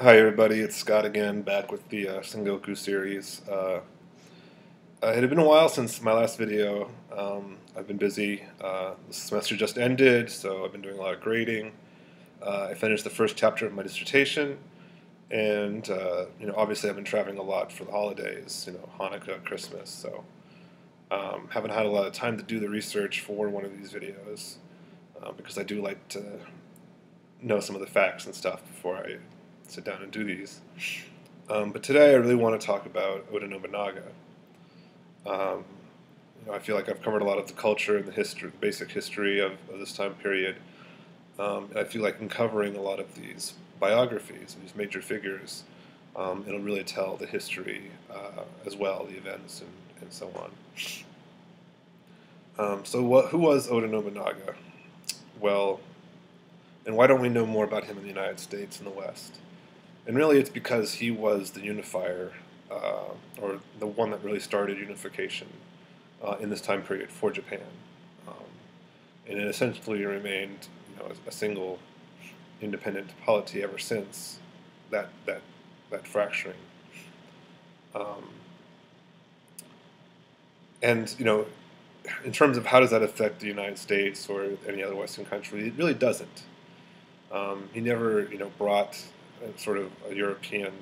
Hi everybody, it's Scott again, back with the Sengoku series. It had been a while since my last video. I've been busy. The semester just ended, so I've been doing a lot of grading. I finished the first chapter of my dissertation, and obviously I've been traveling a lot for the holidays, Hanukkah, Christmas. So haven't had a lot of time to do the research for one of these videos because I do like to know some of the facts and stuff before I sit down and do these. But today I really want to talk about Oda Nobunaga. Um, I feel like I've covered a lot of the culture and the history, the basic history of this time period. And I feel like in covering a lot of these biographies, these major figures, it'll really tell the history as well, the events and so on. Who was Oda Nobunaga? Well, and why don't we know more about him in the United States and the West? And really, it's because he was the unifier, or the one that really started unification in this time period for Japan. Um, and it essentially remained, a single independent polity ever since that fracturing. Um, and in terms of how does that affect the United States or any other Western country, it really doesn't. He never, brought sort of a European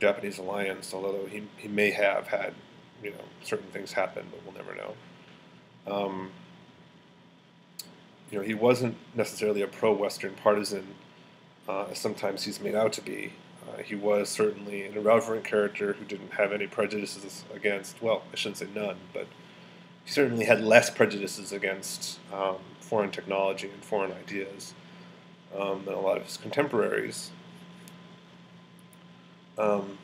Japanese alliance, although he may have had, certain things happen, but we'll never know. Um, he wasn't necessarily a pro-Western partisan, as sometimes he's made out to be. He was certainly an irreverent character who didn't have any prejudices against, well, I shouldn't say none, but he certainly had less prejudices against foreign technology and foreign ideas than a lot of his contemporaries. And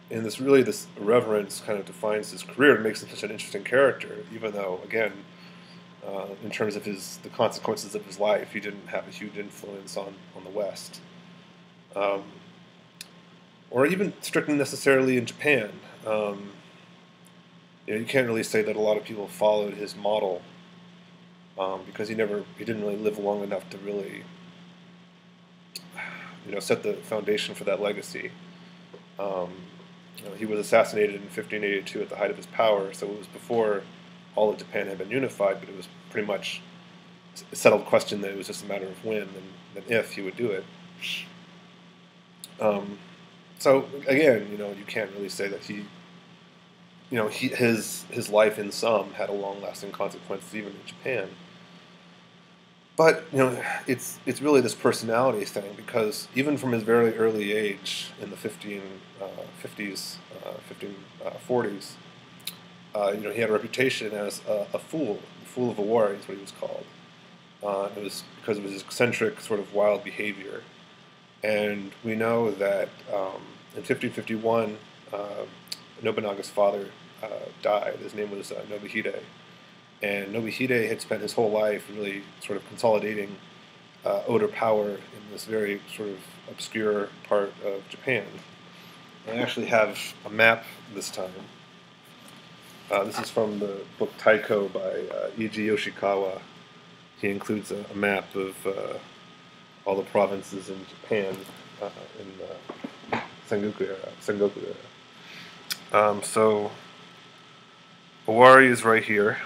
this irreverence kind of defines his career and makes him such an interesting character, even though, again, in terms of the consequences of his life, he didn't have a huge influence on the West. Or even strictly necessarily in Japan. You can't really say that a lot of people followed his model because he didn't really live long enough to really set the foundation for that legacy. He was assassinated in 1582 at the height of his power, so it was before all of Japan had been unified, but it was pretty much a settled question that it was just a matter of when than if he would do it. So again, you can't really say that his life in sum had a long-lasting consequence even in Japan. But it's really this personality thing, because even from his very early age in the 1540s, he had a reputation as a fool. The fool of Owari is what he was called. It was because of his eccentric, sort of wild behavior. And we know that in 1551, Nobunaga's father died. His name was Nobuhide. And Nobuhide had spent his whole life really sort of consolidating Oda power in this very sort of obscure part of Japan. I actually have a map this time. This is from the book Taiko by Eiji Yoshikawa. He includes a map of all the provinces in Japan in the Sengoku era. So Owari is right here.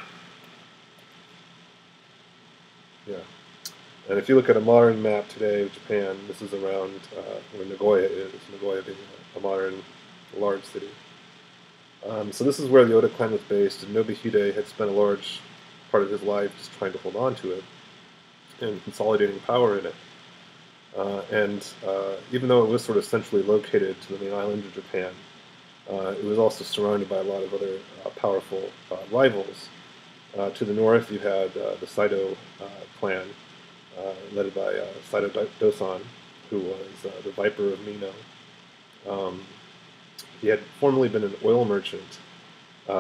Yeah. And if you look at a modern map today of Japan, this is around where Nagoya is, Nagoya being a modern large city. So this is where the Oda clan was based, and Nobuhide had spent a large part of his life just trying to hold on to it and consolidating power in it. Even though it was sort of centrally located to the main island of Japan, it was also surrounded by a lot of other powerful rivals. To the north, you had the Saito clan, led by Saito Dosan, who was the Viper of Mino. He had formerly been an oil merchant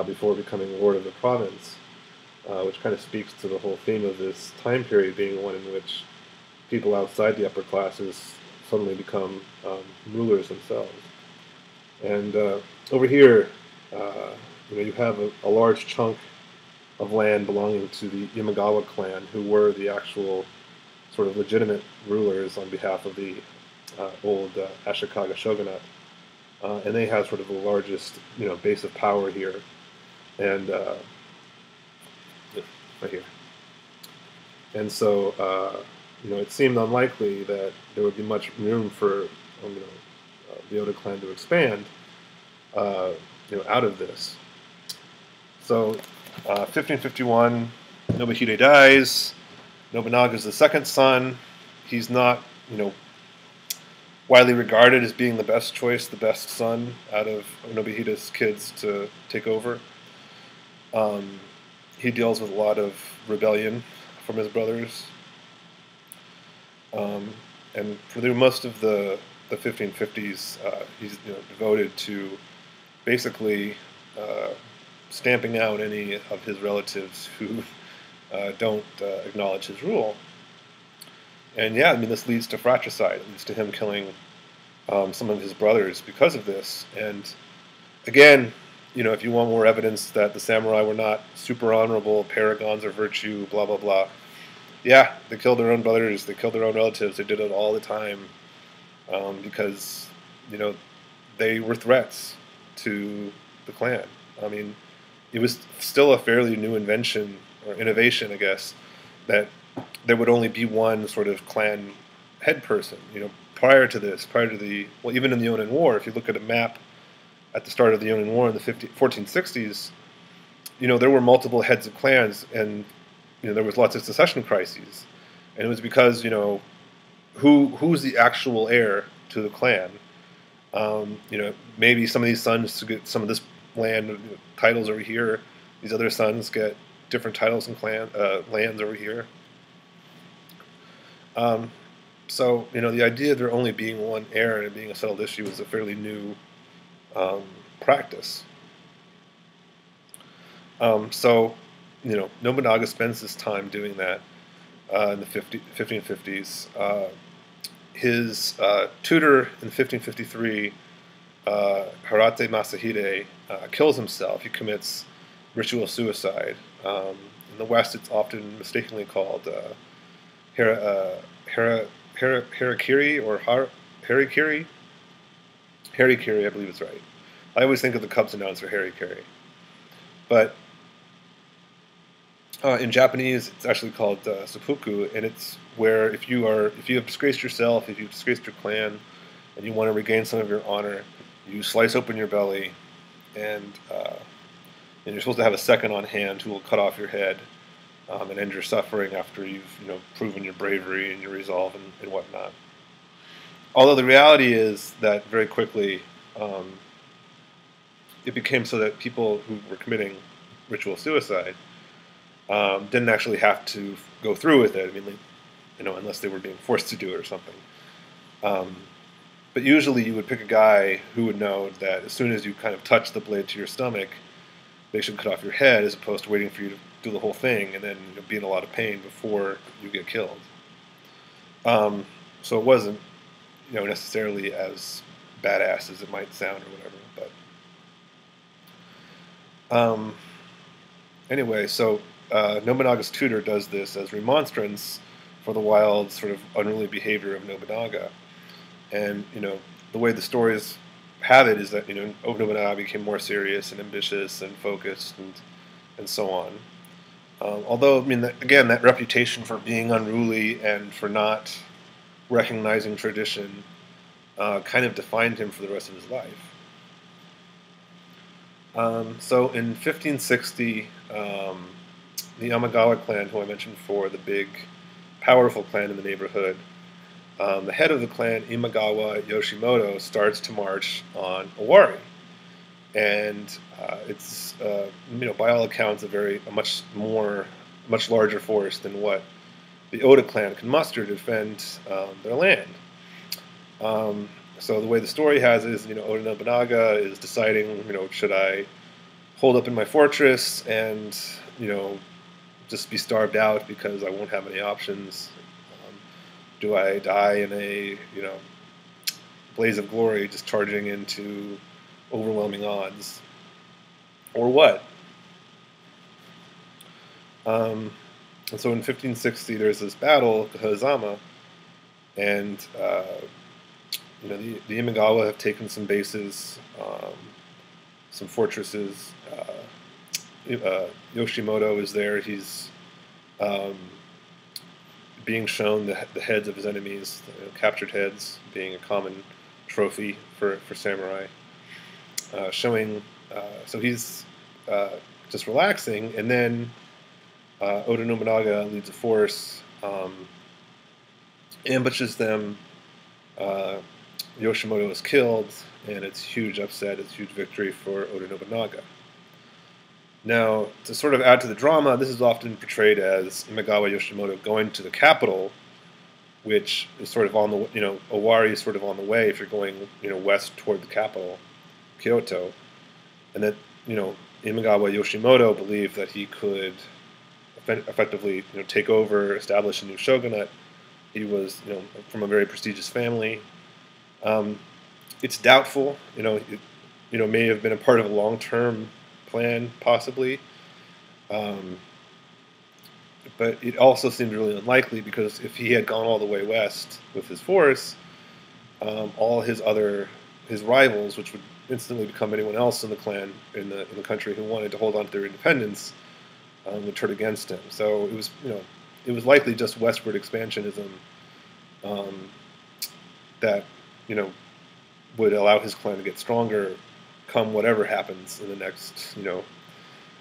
before becoming lord of the province, which kind of speaks to the whole theme of this time period being one in which people outside the upper classes suddenly become rulers themselves. And over here, you have a large chunk of land belonging to the Imagawa clan, who were the actual sort of legitimate rulers on behalf of the old Ashikaga shogunate, and they have sort of the largest base of power here, and right here. And so, it seemed unlikely that there would be much room for, the Oda clan to expand, out of this. So, 1551, Nobuhide dies. Nobunaga's the second son. He's not, widely regarded as being the best choice, the best son out of Nobuhide's kids to take over. He deals with a lot of rebellion from his brothers. And for most of the 1550s, he's devoted to basically stamping out any of his relatives who don't acknowledge his rule. And yeah, this leads to fratricide. It leads to him killing some of his brothers because of this. And again, if you want more evidence that the samurai were not super honorable paragons of virtue, blah, blah, blah, yeah, they killed their own brothers, they killed their own relatives, they did it all the time because, they were threats to the clan. It was still a fairly new invention, or innovation, I guess, that there would only be one sort of clan head person. Prior to this, even in the Onin War, if you look at a map at the start of the Onin War in the 1460s, there were multiple heads of clans, and there was lots of succession crises, and it was because who's the actual heir to the clan? Maybe some of these sons get some of this land titles over here. These other sons get different titles and lands over here. So the idea of there only being one heir and it being a settled issue is a fairly new practice. So Nobunaga spends his time doing that in the 1550s. His tutor in 1553, Harate Masahide, kills himself. He commits ritual suicide. In the West, it's often mistakenly called harakiri or harikiri. Harikiri, I believe it's right. I always think of the Cubs announcer harikiri, but in Japanese, it's actually called seppuku, and it's where if you have disgraced yourself, if you've disgraced your clan, and you want to regain some of your honor, you slice open your belly, and you're supposed to have a second on hand who will cut off your head and end your suffering after you've proven your bravery and your resolve and whatnot. Although the reality is that very quickly it became so that people who were committing ritual suicide didn't actually have to go through with it. Unless they were being forced to do it or something. But usually you would pick a guy who would know that as soon as you kind of touch the blade to your stomach, they should cut off your head, as opposed to waiting for you to do the whole thing and then be in a lot of pain before you get killed. So it wasn't, necessarily as badass as it might sound or whatever. But anyway, so Nobunaga's tutor does this as remonstrance for the wild, sort of unruly behavior of Nobunaga. And, the way the stories have it is that, Oda Nobunaga became more serious and ambitious and focused and so on. Although, again, that reputation for being unruly and for not recognizing tradition kind of defined him for the rest of his life. So in 1560, the Yamagawa clan, who I mentioned before, the big, powerful clan in the neighborhood, the head of the clan, Imagawa Yoshimoto, starts to march on Owari. And it's, by all accounts, a much larger force than what the Oda clan can muster to defend their land. So the way the story has it is, Oda Nobunaga is deciding, should I hold up in my fortress and, just be starved out because I won't have any options? Do I die in a, blaze of glory, just charging into overwhelming odds? Or what? And so in 1560, there's this battle, the Hazama, and the Imagawa have taken some bases, some fortresses. Yoshimoto is there. He's um, being shown the heads of his enemies, captured heads, being a common trophy for samurai. Showing, so he's just relaxing, and then Oda Nobunaga leads a force, ambushes them. Yoshimoto is killed, and it's huge upset, it's huge victory for Oda Nobunaga. Now, to sort of add to the drama, this is often portrayed as Imagawa Yoshimoto going to the capital, which is sort of on the, Owari is sort of on the way if you're going, west toward the capital, Kyoto, and that, Imagawa Yoshimoto believed that he could effectively, take over, establish a new shogunate. He was, from a very prestigious family. It's doubtful, it, may have been a part of a long-term plan, possibly. But it also seemed really unlikely, because if he had gone all the way west with his force, all his rivals, which would instantly become anyone else in the clan, in the country who wanted to hold on to their independence, would turn against him. So it was likely just westward expansionism that would allow his clan to get stronger, come whatever happens in the next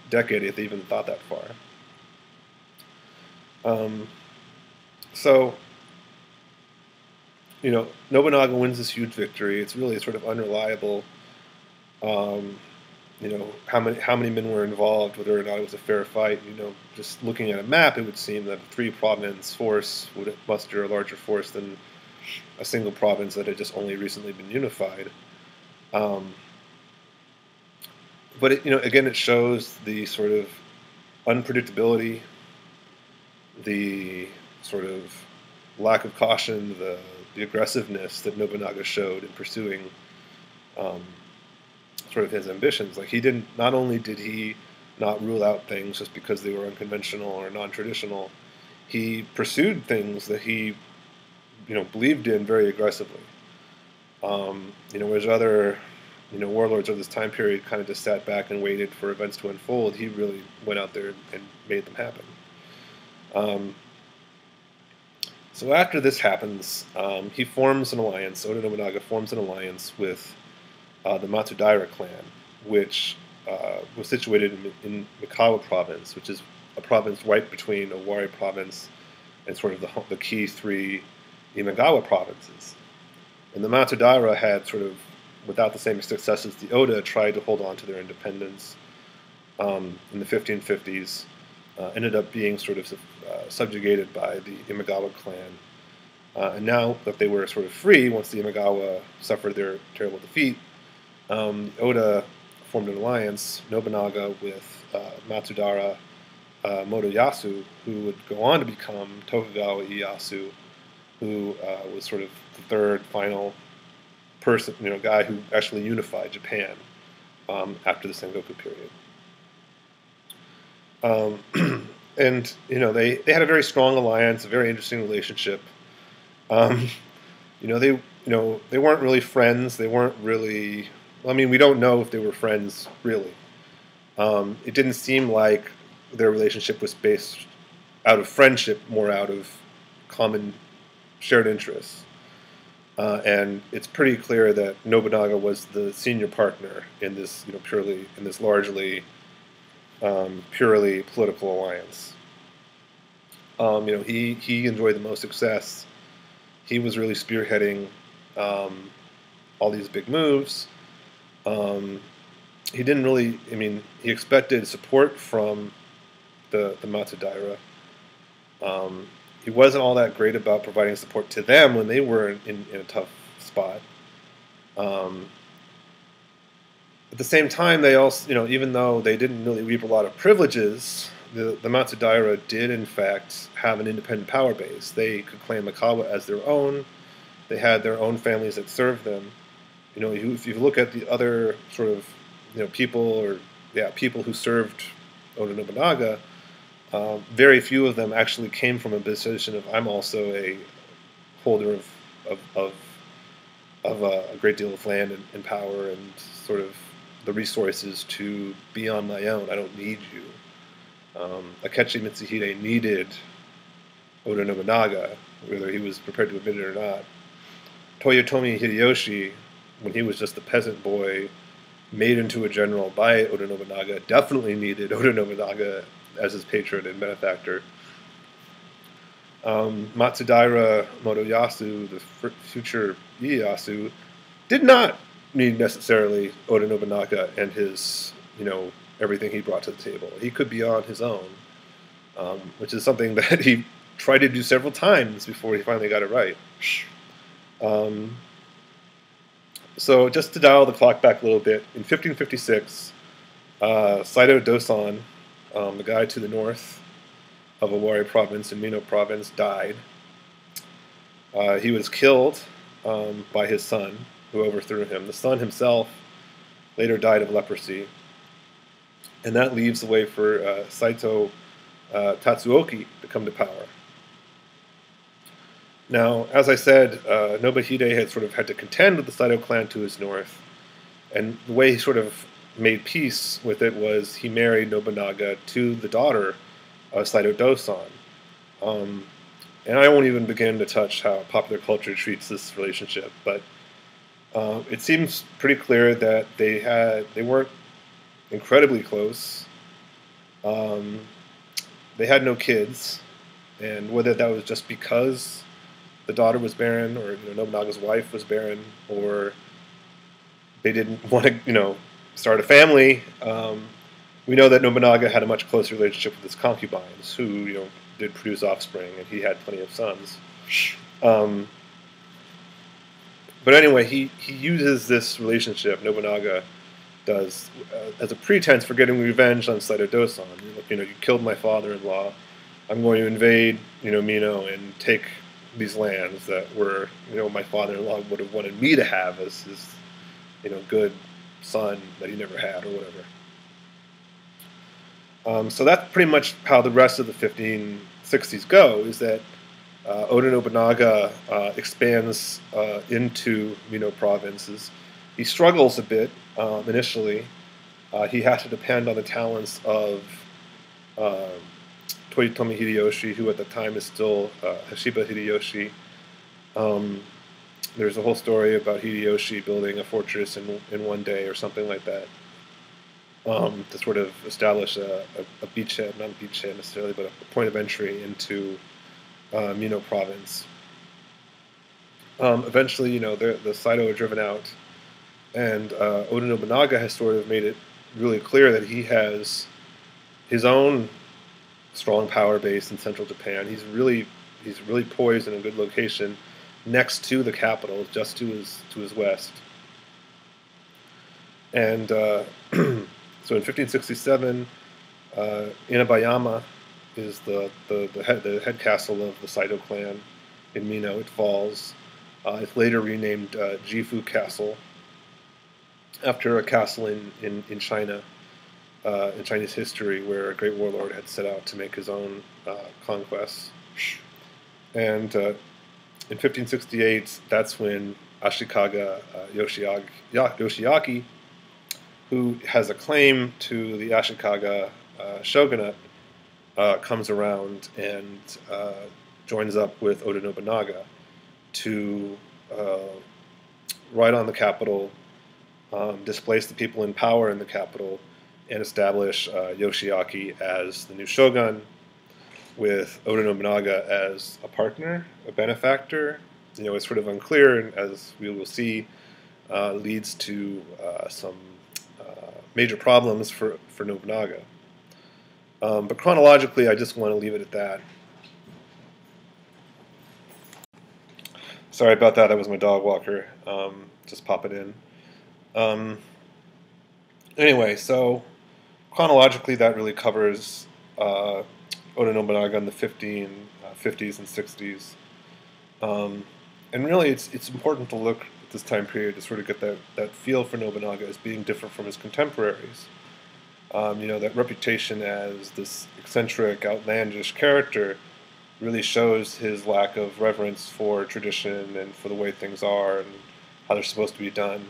decade, if they even thought that far. So Nobunaga wins this huge victory. It's really sort of unreliable. How many men were involved, whether or not it was a fair fight. Just looking at a map, it would seem that a three-province force would muster a larger force than a single province that had just only recently been unified. But again, it shows the sort of unpredictability, the sort of lack of caution, the aggressiveness that Nobunaga showed in pursuing sort of his ambitions. Like, he didn't. Not only did he not rule out things just because they were unconventional or non-traditional, he pursued things that he believed in very aggressively. Whereas other warlords of this time period kind of just sat back and waited for events to unfold, he really went out there and made them happen. So after this happens, he forms an alliance. Oda Nobunaga forms an alliance with the Matsudaira clan, which was situated in Mikawa province, which is a province right between Owari province and sort of the key three Imagawa provinces. And the Matsudaira had sort of, without the same success as the Oda, tried to hold on to their independence in the 1550s, ended up being sort of subjugated by the Imagawa clan. And now that they were sort of free, once the Imagawa suffered their terrible defeat, Oda formed an alliance, Nobunaga, with Matsudaira Motoyasu, who would go on to become Tokugawa Ieyasu, who was sort of the third final person, guy who actually unified Japan after the Sengoku period. And they had a very strong alliance, a very interesting relationship. They weren't really friends. They weren't really. I mean, we don't know if they were friends really. It didn't seem like their relationship was based out of friendship, more out of common shared interests. And it's pretty clear that Nobunaga was the senior partner in this, largely purely political alliance. He enjoyed the most success. He was really spearheading all these big moves. He didn't really. He expected support from the Matsudaira. He wasn't all that great about providing support to them when they were in a tough spot. At the same time, they also, even though they didn't really reap a lot of privileges, the Matsudaira did, in fact, have an independent power base. They could claim Mikawa as their own. They had their own families that served them. If you look at the other sort of, people who served Oda Nobunaga, very few of them actually came from a position of, I'm also a holder of of a great deal of land and power and sort of the resources to be on my own. I don't need you. Akechi Mitsuhide needed Oda Nobunaga, whether he was prepared to admit it or not. Toyotomi Hideyoshi, when he was just a peasant boy made into a general by Oda Nobunaga, definitely needed Oda Nobunaga as his patron and benefactor. Matsudaira Motoyasu, the future Ieyasu, did not need necessarily Oda Nobunaga and his, everything he brought to the table. He could be on his own, which is something that he tried to do several times before he finally got it right. So just to dial the clock back a little bit, in 1556, Saito Dosan, the guy to the north of Owari province in Mino province, died. He was killed by his son, who overthrew him. The son himself later died of leprosy. And that leaves the way for Saito Tatsuoki to come to power. Now, as I said, Nobuhide had sort of had to contend with the Saito clan to his north, and the way he sort of made peace with it was he married Nobunaga to the daughter of Saito Dosan. And I won't even begin to touch how popular culture treats this relationship, but it seems pretty clear that they weren't incredibly close. They had no kids, and whether that was just because the daughter was barren, or Nobunaga's wife was barren, or they didn't want to start a family. We know that Nobunaga had a much closer relationship with his concubines, who did produce offspring, and he had plenty of sons. But anyway, he uses this relationship, Nobunaga does, as a pretense for getting revenge on Saito Dosan. You killed my father-in-law. I'm going to invade, Mino and take these lands that were, my father-in-law would have wanted me to have as his, good son that he never had or whatever. So that's pretty much how the rest of the 1560s go, is that Oda Nobunaga expands into Mino provinces. He struggles a bit initially. He has to depend on the talents of Toyotomi Hideyoshi, who at the time is still Hashiba Hideyoshi. There's a whole story about Hideyoshi building a fortress in one day or something like that, to sort of establish a beachhead, not a beachhead necessarily, but a point of entry into Mino province. Eventually, the Saito are driven out, and Oda Nobunaga has sort of made it really clear that he has his own strong power base in central Japan. He's really poised in a good location next to the capital, just to his west. And so in 1567, Inabayama is the head castle of the Saito clan in Mino. It falls. It's later renamed Jifu Castle, after a castle in China, in Chinese history, where a great warlord had set out to make his own conquests. And in 1568, that's when Ashikaga Yoshiaki, who has a claim to the Ashikaga shogunate, comes around and joins up with Oda Nobunaga to ride on the capital, displace the people in power in the capital, and establish Yoshiaki as the new shogun, with Oda Nobunaga as a partner, a benefactor. It's sort of unclear, and as we will see, leads to some major problems for Nobunaga. But chronologically, I just want to leave it at that. Sorry about that. That was my dog walker. Just pop it in. Anyway, so chronologically, that really covers Oda Nobunaga in the 1550s and 60s. And really, it's important to look at this time period to sort of get that feel for Nobunaga as being different from his contemporaries. That reputation as this eccentric, outlandish character really shows his lack of reverence for tradition and for the way things are, and how they're supposed to be done.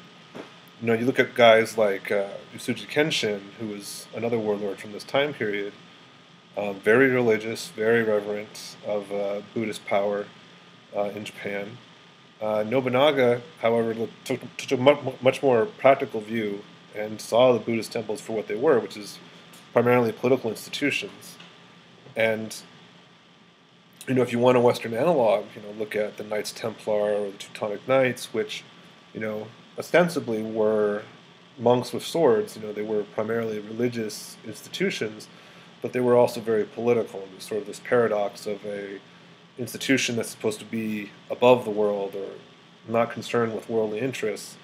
You look at guys like Usuji Kenshin, who was another warlord from this time period, very religious, very reverent of Buddhist power in Japan. Nobunaga, however, took a much more practical view and saw the Buddhist temples for what they were, which is primarily political institutions. And if you want a Western analog, look at the Knights Templar or the Teutonic Knights, which, ostensibly were monks with swords. They were primarily religious institutions, but they were also very political. And there's sort of this paradox of a institution that's supposed to be above the world or not concerned with worldly interests,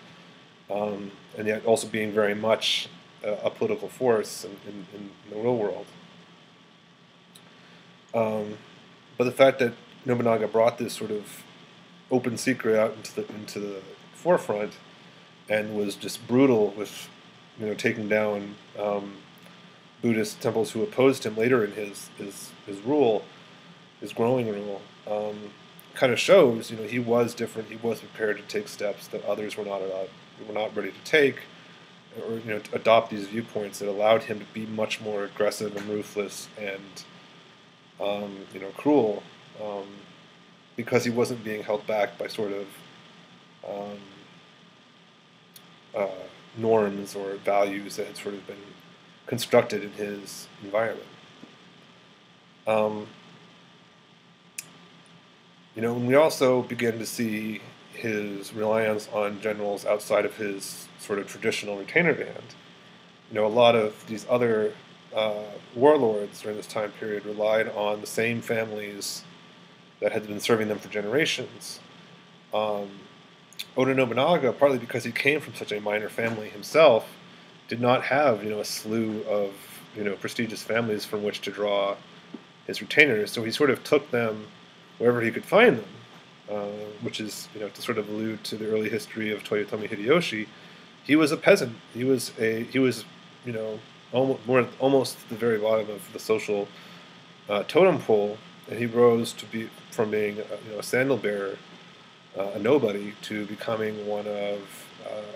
and yet also being very much a political force in the real world. But the fact that Nobunaga brought this sort of open secret out into the forefront and was just brutal with, taking down Buddhist temples who opposed him later in his rule, his growing rule, kind of shows, he was different. He was prepared to take steps that others were not ready to take, or to adopt these viewpoints that allowed him to be much more aggressive and ruthless and cruel, because he wasn't being held back by sort of norms or values that had sort of been constructed in his environment. And we also begin to see his reliance on generals outside of his sort of traditional retainer band. A lot of these other warlords during this time period relied on the same families that had been serving them for generations. Oda Nobunaga, partly because he came from such a minor family himself, did not have a slew of prestigious families from which to draw his retainers. So he sort of took them wherever he could find them, which is to sort of allude to the early history of Toyotomi Hideyoshi. He was a peasant. He was almost the very bottom of the social totem pole, and he rose from being a sandal bearer, a nobody, to becoming one of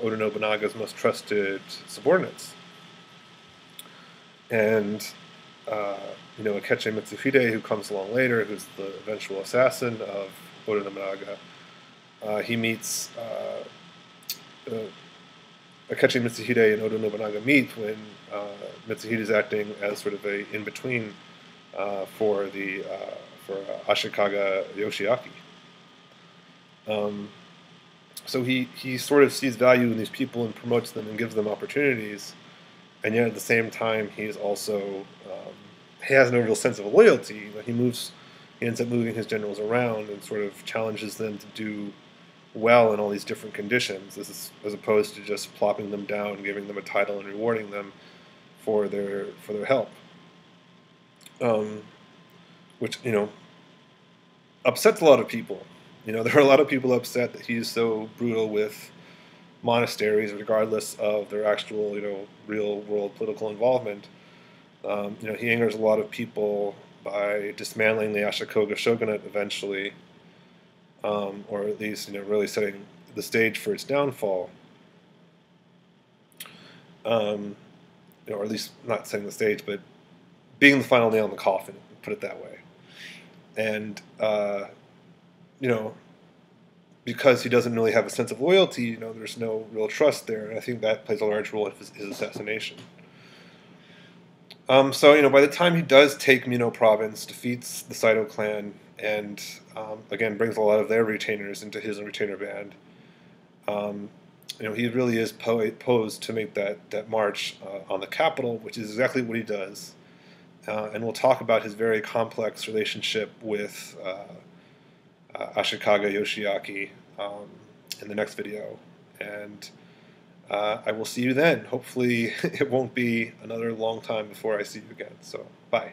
Oda Nobunaga's most trusted subordinates. And Akechi Mitsuhide, who comes along later, who's the eventual assassin of Oda Nobunaga, he meets Akechi Mitsuhide and Oda Nobunaga meet when Mitsuhide is acting as sort of a in-between for Ashikaga Yoshiaki. So he sort of sees value in these people and promotes them and gives them opportunities, and yet at the same time he's also he has no real sense of loyalty. He ends up moving his generals around and sort of challenges them to do well in all these different conditions, as opposed to just plopping them down, giving them a title, and rewarding them for their help. Which upsets a lot of people. There are a lot of people upset that he's so brutal with monasteries, regardless of their actual real world political involvement. He angers a lot of people by dismantling the Ashikaga shogunate eventually, or at least really setting the stage for its downfall. Or at least not setting the stage, but being the final nail in the coffin, put it that way. And because he doesn't really have a sense of loyalty, there's no real trust there, and I think that plays a large role in his assassination. So by the time he does take Mino province, defeats the Saito clan, and again brings a lot of their retainers into his retainer band, he really is posed to make that march on the capital, which is exactly what he does. And we'll talk about his very complex relationship with Ashikaga Yoshiaki in the next video. And I will see you then. Hopefully it won't be another long time before I see you again. So, bye.